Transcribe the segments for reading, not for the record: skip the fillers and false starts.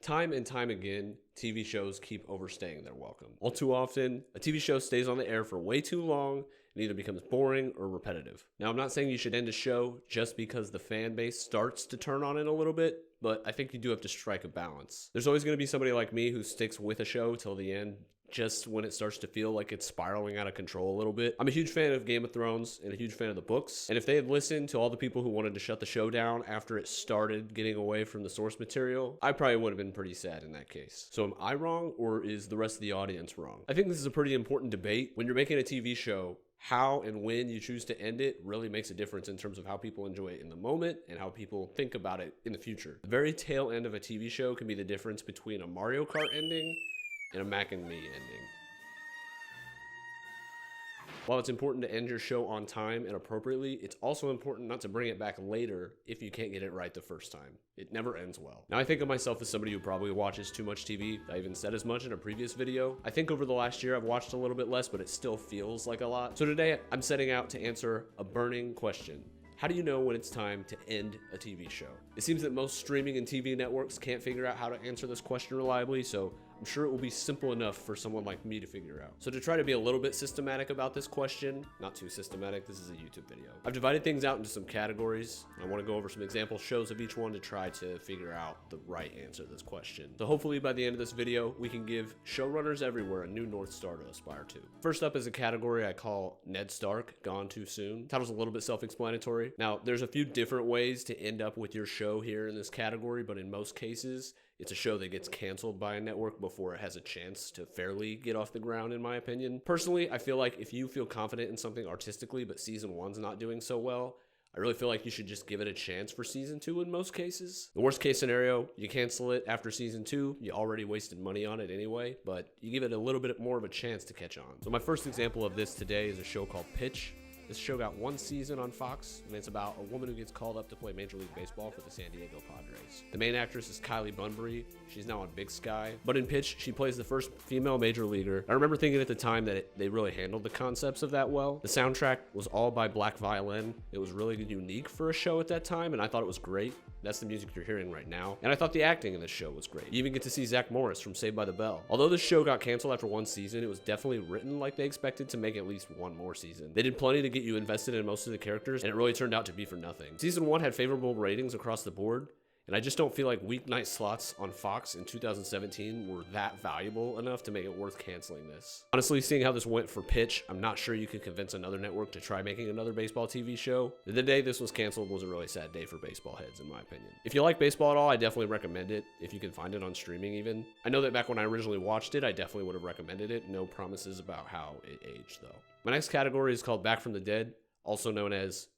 Time and time again, TV shows keep overstaying their welcome. All too often, a TV show stays on the air for way too long and either becomes boring or repetitive. Now, I'm not saying you should end a show just because the fan base starts to turn on it a little bit, but I think you do have to strike a balance. There's always going to be somebody like me who sticks with a show till the end, just when it starts to feel like it's spiraling out of control a little bit. I'm a huge fan of Game of Thrones and a huge fan of the books, and if they had listened to all the people who wanted to shut the show down after it started getting away from the source material, I probably would have been pretty sad in that case. So am I wrong, or is the rest of the audience wrong? I think this is a pretty important debate. When you're making a TV show, how and when you choose to end it really makes a difference in terms of how people enjoy it in the moment and how people think about it in the future. The very tail end of a TV show can be the difference between a Mario Kart ending and a Mac and Me ending. While it's important to end your show on time and appropriately, it's also important not to bring it back later if you can't get it right the first time. It never ends well. Now, I think of myself as somebody who probably watches too much TV. I even said as much in a previous video. I think over the last year I've watched a little bit less, but it still feels like a lot. So today I'm setting out to answer a burning question. How do you know when it's time to end a TV show? It seems that most streaming and TV networks can't figure out how to answer this question reliably, so I'm sure it will be simple enough for someone like me to figure out. So to try to be a little bit systematic about this question, not too systematic, this is a YouTube video. I've divided things out into some categories. I want to go over some example shows of each one to try to figure out the right answer to this question. So hopefully by the end of this video, we can give showrunners everywhere a new North Star to aspire to. First up is a category I call Ned Stark, Gone Too Soon. Title's a little bit self-explanatory. Now, there's a few different ways to end up with your show here in this category, but in most cases, it's a show that gets canceled by a network before it has a chance to fairly get off the ground, in my opinion. Personally, I feel like if you feel confident in something artistically, but season one's not doing so well, I really feel like you should just give it a chance for season two in most cases. The worst case scenario, you cancel it after season two. You already wasted money on it anyway, but you give it a little bit more of a chance to catch on. So my first example of this today is a show called Pitch. This show got one season on Fox, and it's about a woman who gets called up to play Major League Baseball for the San Diego Padres. The main actress is Kylie Bunbury. She's now on Big Sky. But in Pitch, she plays the first female major leaguer. I remember thinking at the time that they really handled the concepts of that well. The soundtrack was all by Black Violin. It was really unique for a show at that time, and I thought it was great. That's the music you're hearing right now. And I thought the acting in this show was great. You even get to see Zach Morris from Saved by the Bell. Although this show got canceled after one season, it was definitely written like they expected to make at least one more season. They did plenty to get you invested in most of the characters, and it really turned out to be for nothing. Season 1 had favorable ratings across the board, and I just don't feel like weeknight slots on Fox in 2017 were that valuable enough to make it worth canceling this. Honestly, seeing how this went for Pitch, I'm not sure you could convince another network to try making another baseball TV show. The day this was canceled was a really sad day for baseball heads, in my opinion. If you like baseball at all, I definitely recommend it, if you can find it on streaming even. I know that back when I originally watched it, I definitely would have recommended it. No promises about how it aged, though. My next category is called Back from the Dead, also known as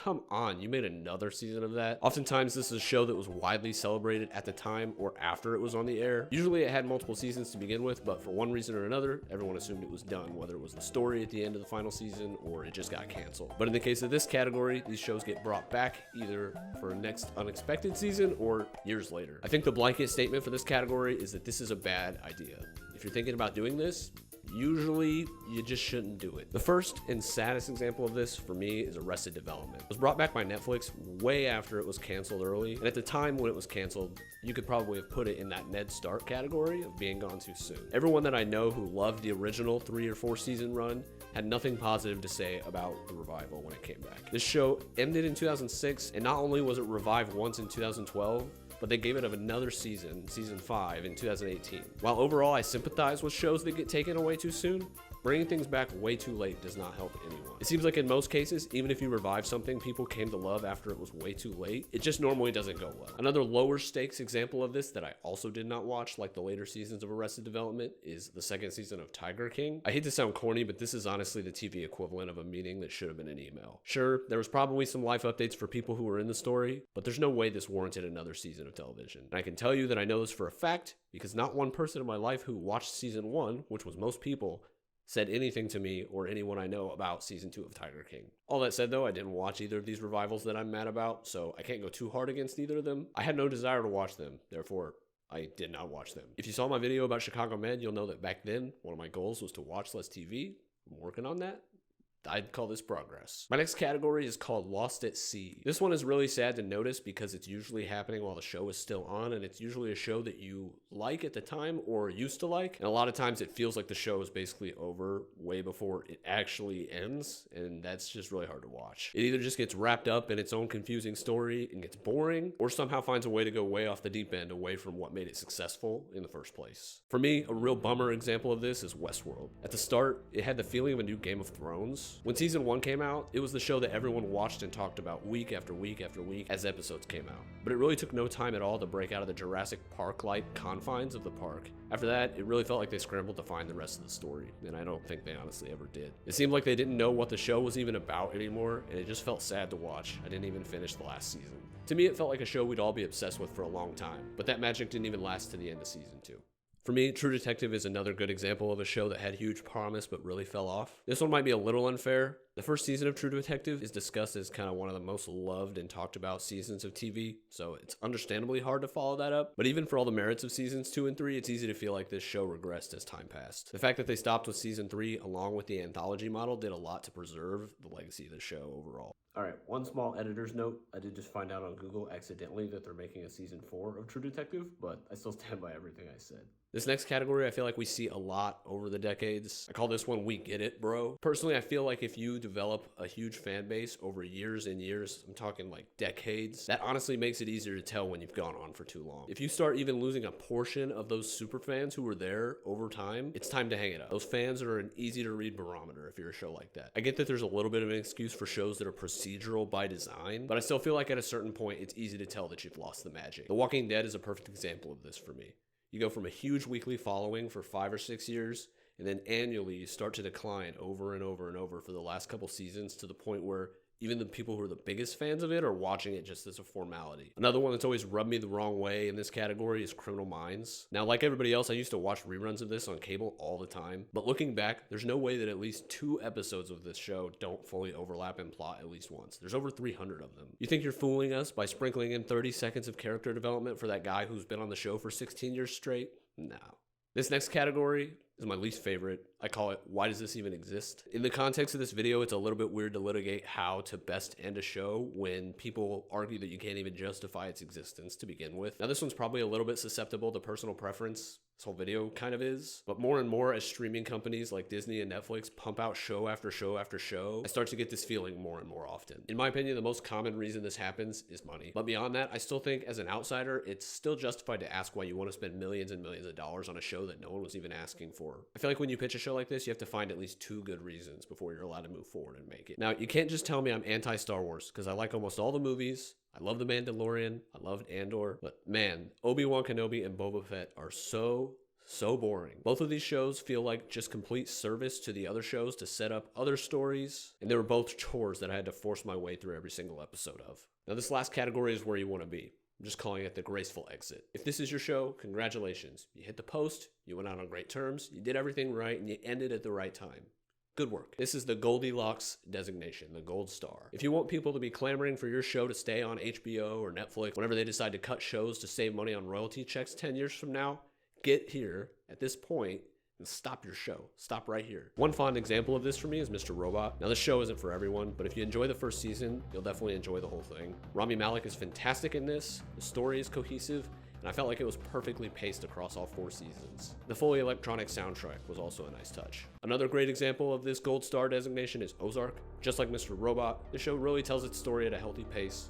come on, you made another season of that? Oftentimes, this is a show that was widely celebrated at the time or after it was on the air. Usually, it had multiple seasons to begin with, but for one reason or another, everyone assumed it was done, whether it was the story at the end of the final season or it just got canceled. But in the case of this category, these shows get brought back either for a next unexpected season or years later. I think the blanket statement for this category is that this is a bad idea. If you're thinking about doing this, usually, you just shouldn't do it. The first and saddest example of this for me is Arrested Development. It was brought back by Netflix way after it was canceled early, and at the time when it was canceled, you could probably have put it in that Ned Stark category of being gone too soon. Everyone that I know who loved the original 3 or 4 season run had nothing positive to say about the revival when it came back. This show ended in 2006, and not only was it revived once in 2012, but they gave it another season, season 5, in 2018. While overall I sympathize with shows that get taken away too soon, bringing things back way too late does not help anyone. It seems like in most cases, even if you revive something people came to love after it was way too late, it just normally doesn't go well. Another lower stakes example of this that I also did not watch, like the later seasons of Arrested Development, is the second season of Tiger King. I hate to sound corny, but this is honestly the TV equivalent of a meeting that should have been an email. Sure, there was probably some life updates for people who were in the story, but there's no way this warranted another season of television. And I can tell you that I know this for a fact because not one person in my life who watched season 1, which was most people, said anything to me or anyone I know about season 2 of Tiger King. All that said though, I didn't watch either of these revivals that I'm mad about, so I can't go too hard against either of them. I had no desire to watch them, therefore I did not watch them. If you saw my video about Chicago Med, you'll know that back then, one of my goals was to watch less TV. I'm working on that. I'd call this progress. My next category is called Lost at Sea. This one is really sad to notice because it's usually happening while the show is still on, and it's usually a show that you like at the time or used to like. And a lot of times it feels like the show is basically over way before it actually ends, and that's just really hard to watch. It either just gets wrapped up in its own confusing story and gets boring, or somehow finds a way to go way off the deep end away from what made it successful in the first place. For me, a real bummer example of this is Westworld. At the start, it had the feeling of a new Game of Thrones. When season 1 came out, it was the show that everyone watched and talked about week after week after week as episodes came out. But it really took no time at all to break out of the Jurassic Park-like confines of the park. After that, it really felt like they scrambled to find the rest of the story, and I don't think they honestly ever did. It seemed like they didn't know what the show was even about anymore, and it just felt sad to watch. I didn't even finish the last season. To me, it felt like a show we'd all be obsessed with for a long time, but that magic didn't even last to the end of season 2. For me, True Detective is another good example of a show that had huge promise but really fell off. This one might be a little unfair. The first season of True Detective is discussed as kind of one of the most loved and talked about seasons of TV, so it's understandably hard to follow that up. But even for all the merits of seasons 2 and 3, it's easy to feel like this show regressed as time passed. The fact that they stopped with season 3 along with the anthology model did a lot to preserve the legacy of the show overall. Alright, one small editor's note. I did just find out on Google accidentally that they're making a season 4 of True Detective, but I still stand by everything I said. This next category I feel like we see a lot over the decades. I call this one We Get It, Bro. Personally, I feel like if you develop a huge fan base over years and years, I'm talking like decades, that honestly makes it easier to tell when you've gone on for too long. If you start even losing a portion of those super fans who were there over time, it's time to hang it up. Those fans are an easy to read barometer if you're a show like that. I get that there's a little bit of an excuse for shows that are procedural by design, but I still feel like at a certain point, it's easy to tell that you've lost the magic. The Walking Dead is a perfect example of this for me. You go from a huge weekly following for 5 or 6 years, and then annually you start to decline over and over and over for the last couple seasons to the point where even the people who are the biggest fans of it are watching it just as a formality. Another one that's always rubbed me the wrong way in this category is Criminal Minds. Now, like everybody else, I used to watch reruns of this on cable all the time, but looking back, there's no way that at least 2 episodes of this show don't fully overlap in plot at least once. There's over 300 of them. You think you're fooling us by sprinkling in 30 seconds of character development for that guy who's been on the show for 16 years straight? No. This next category is my least favorite. I call it, why does this even exist? In the context of this video, it's a little bit weird to litigate how to best end a show when people argue that you can't even justify its existence to begin with. Now, this one's probably a little bit susceptible to personal preference. This whole video kind of is. But more and more as streaming companies like Disney and Netflix pump out show after show after show, I start to get this feeling more and more often. In my opinion, the most common reason this happens is money. But beyond that, I still think as an outsider, it's still justified to ask why you want to spend millions and millions of dollars on a show that no one was even asking for. I feel like when you pitch a show like this, you have to find at least 2 good reasons before you're allowed to move forward and make it. Now, you can't just tell me I'm anti-Star Wars, because I like almost all the movies. I love The Mandalorian. I loved Andor. But man, Obi-Wan Kenobi and Boba Fett are so boring. Both of these shows feel like just complete service to the other shows to set up other stories, and they were both chores that I had to force my way through every single episode of. Now, this last category is where you want to be. I'm just calling it the graceful exit. If this is your show, congratulations. You hit the post, you went out on great terms, you did everything right, and you ended at the right time. Good work. This is the Goldilocks designation, the gold star. If you want people to be clamoring for your show to stay on HBO or Netflix whenever they decide to cut shows to save money on royalty checks 10 years from now, get here at this point and stop your show. Stop right here. One fond example of this for me is Mr. Robot. Now, this show isn't for everyone, but if you enjoy the first season, you'll definitely enjoy the whole thing. Rami Malek is fantastic in this. The story is cohesive, and I felt like it was perfectly paced across all 4 seasons. The fully electronic soundtrack was also a nice touch. Another great example of this gold star designation is Ozark. Just like Mr. Robot, the show really tells its story at a healthy pace.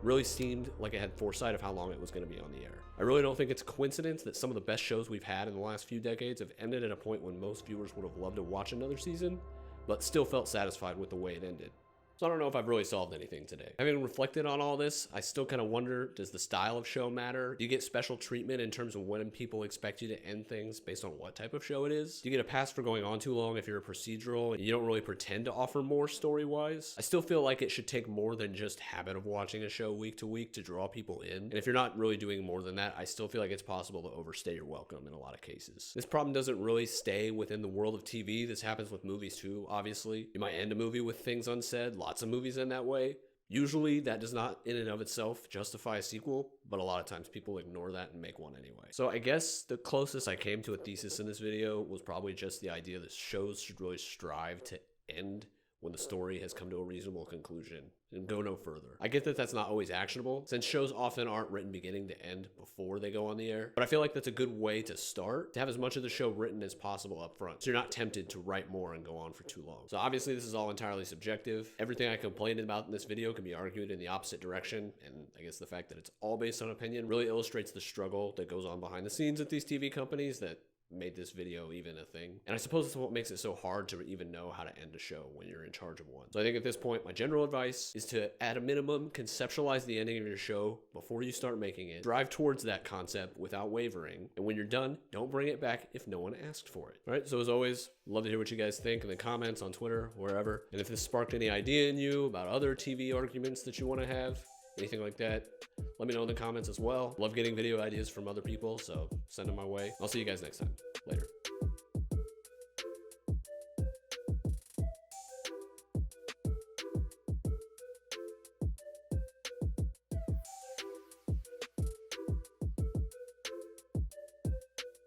Really seemed like it had foresight of how long it was going to be on the air. I really don't think it's a coincidence that some of the best shows we've had in the last few decades have ended at a point when most viewers would have loved to watch another season, but still felt satisfied with the way it ended. So I don't know if I've really solved anything today. Having reflected on all this, I still kind of wonder, does the style of show matter? Do you get special treatment in terms of when people expect you to end things based on what type of show it is? Do you get a pass for going on too long if you're a procedural and you don't really pretend to offer more story-wise? I still feel like it should take more than just habit of watching a show week to week to draw people in. And if you're not really doing more than that, I still feel like it's possible to overstay your welcome in a lot of cases. This problem doesn't really stay within the world of TV. This happens with movies too, obviously. You might end a movie with things unsaid. Lots of movies end that way. Usually that does not in and of itself justify a sequel, but a lot of times people ignore that and make one anyway. So I guess the closest I came to a thesis in this video was probably just the idea that shows should really strive to end when the story has come to a reasonable conclusion and go no further. I get that that's not always actionable, since shows often aren't written beginning to end before they go on the air, but I feel like that's a good way to start, to have as much of the show written as possible up front, so you're not tempted to write more and go on for too long. So obviously this is all entirely subjective. Everything I complained about in this video can be argued in the opposite direction, and I guess the fact that it's all based on opinion really illustrates the struggle that goes on behind the scenes at these TV companies that made this video even a thing. And I suppose that's what makes it so hard to even know how to end a show when you're in charge of one. So I think at this point, my general advice is to, at a minimum, conceptualize the ending of your show before you start making it. Drive towards that concept without wavering. And when you're done, don't bring it back if no one asked for it. All right, so as always, love to hear what you guys think in the comments, on Twitter, wherever. And if this sparked any idea in you about other TV arguments that you want to have, anything like that, let me know in the comments as well. Love getting video ideas from other people, so send them my way. I'll see you guys next time. Later.